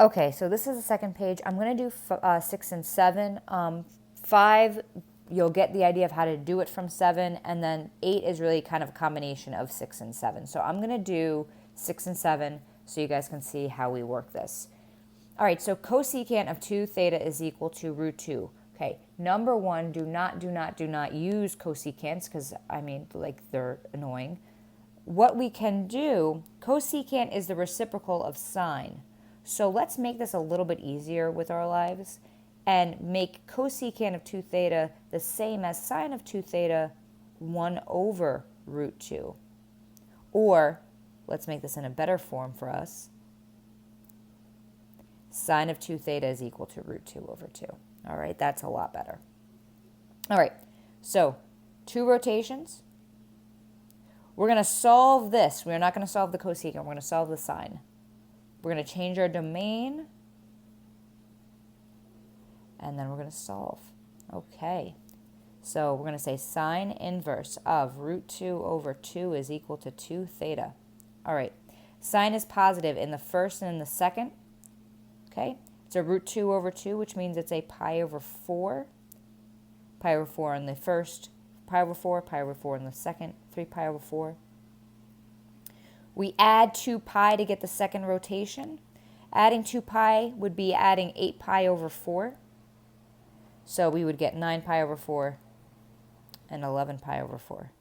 Okay, so this is the second page. I'm going to do 6 and 7. 5, you'll get the idea of how to do it from 7, and then 8 is really kind of a combination of 6 and 7. So I'm going to do 6 and 7 so you guys can see how we work this. All right, so cosecant of 2 theta is equal to root 2. Okay, number one, do not use cosecants because, I mean, like, they're annoying. What we can do, cosecant is the reciprocal of sine. So let's make this a little bit easier with our lives and make cosecant of 2 theta the same as sine of 2 theta 1 over root 2. Or, let's make this in a better form for us. Sine of 2 theta is equal to root 2 over 2. All right, that's a lot better. All right, so 2 rotations. We're going to solve this. We're not going to solve the cosecant. We're going to solve the sine. We're going to change our domain. And then we're going to solve. Okay. So we're going to say sine inverse of root 2 over 2 is equal to 2 theta. All right. Sine is positive in the first and in the second. Okay. It's a root 2 over 2, which means it's a pi over 4. Pi over 4 in the first, pi over 4 in the second, 3 pi over 4. We add 2 pi to get the second rotation. Adding 2 pi would be adding 8 pi over 4. So we would get 9 pi over 4 and 11 pi over 4.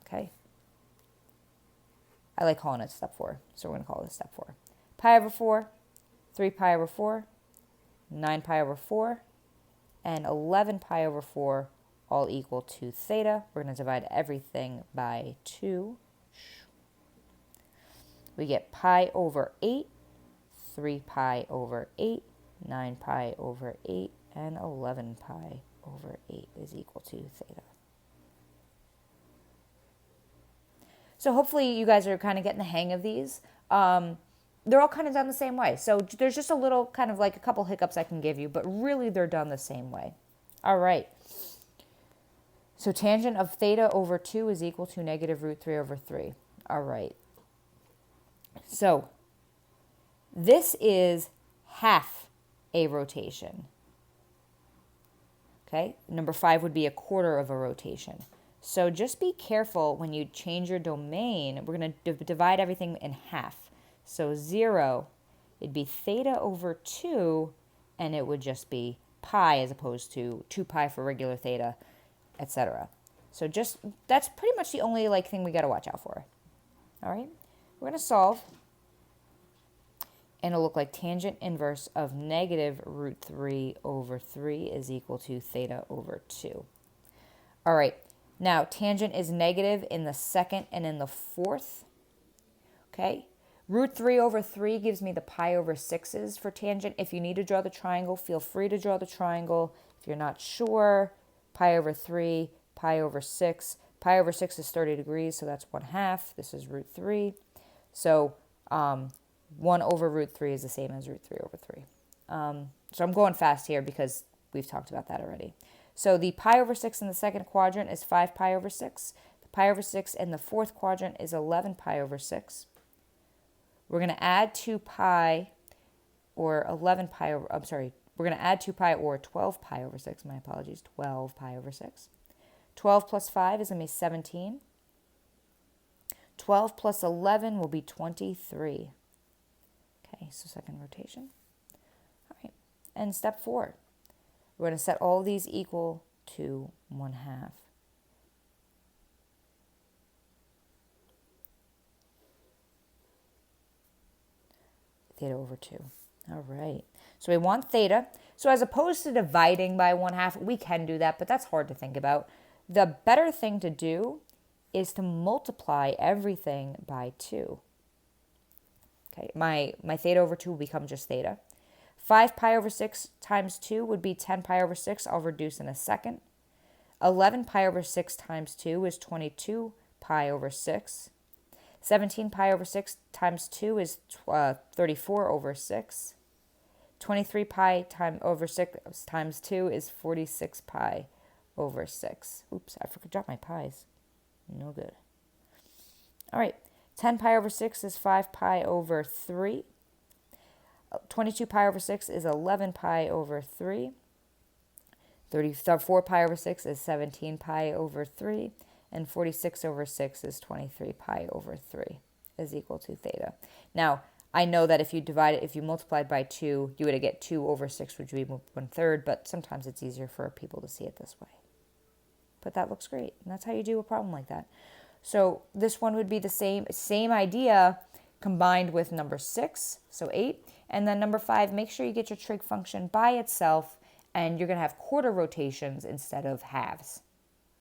Okay? I like calling it step 4, so we're going to call this step 4. Pi over 4, 3 pi over 4, 9 pi over 4, and 11 pi over 4, all equal to theta. We're going to divide everything by 2. We get pi over 8, 3 pi over 8, 9 pi over 8, and 11 pi over 8 is equal to theta. So hopefully you guys are kind of getting the hang of these. They're all kind of done the same way. So there's just a little kind of like a couple hiccups I can give you, but really they're done the same way. All right. So tangent of theta over 2 is equal to negative root 3 over 3. All right. So this is half a rotation. Okay, number 5 would be a quarter of a rotation. So just be careful when you change your domain. We're going to divide everything in half. So 0, it'd be theta over 2, and it would just be pi as opposed to 2 pi for regular theta, etc. So just, that's pretty much the only thing we got to watch out for. All right, we're going to solve. And it'll look like tangent inverse of negative root 3 over 3 is equal to theta over 2. All right, now tangent is negative in the second and in the fourth. Okay, root 3 over 3 gives me the pi over 6's for tangent. If you need to draw the triangle, feel free to draw the triangle. If you're not sure, pi over 3, pi over 6. Pi over 6 is 30 degrees, so that's 1/2. This is root 3. So 1 over root 3 is the same as root 3 over 3. So I'm going fast here because we've talked about that already. So the pi over 6 in the second quadrant is 5 pi over 6. The pi over 6 in the fourth quadrant is 11 pi over 6. We're going to add 2 pi or 11 pi over, I'm sorry, we're going to add 2 pi or 12 pi over 6. My apologies, 12 pi over 6. 12 plus 5 is going to be 17. 12 plus 11 will be 23. Okay, so second rotation. All right, and step 4. We're going to set all these equal to 1/2. Theta over 2. All right, so we want theta. So as opposed to dividing by 1/2, we can do that, but that's hard to think about. The better thing to do is to multiply everything by 2. Okay, my theta over 2 will become just theta. 5 pi over 6 times 2 would be 10 pi over 6. I'll reduce in a second. 11 pi over 6 times 2 is 22 pi over 6. 17 pi over 6 times 2 is 34 over 6. 23 pi over 6 times 2 is 46 pi over 6. Oops, I forgot to drop my pi's. No good. All right, 10 pi over 6 is 5 pi over 3. 22 pi over 6 is 11 pi over 3. 34 pi over 6 is 17 pi over 3. And 46 over 6 is 23 pi over 3 is equal to theta. Now, I know that if you multiplied by 2, you would get 2 over 6, which would be 1/3, but sometimes it's easier for people to see it this way. But that looks great, and that's how you do a problem like that. So this one would be the same idea combined with number 6, so 8. And then number 5, make sure you get your trig function by itself, and you're going to have quarter rotations instead of halves.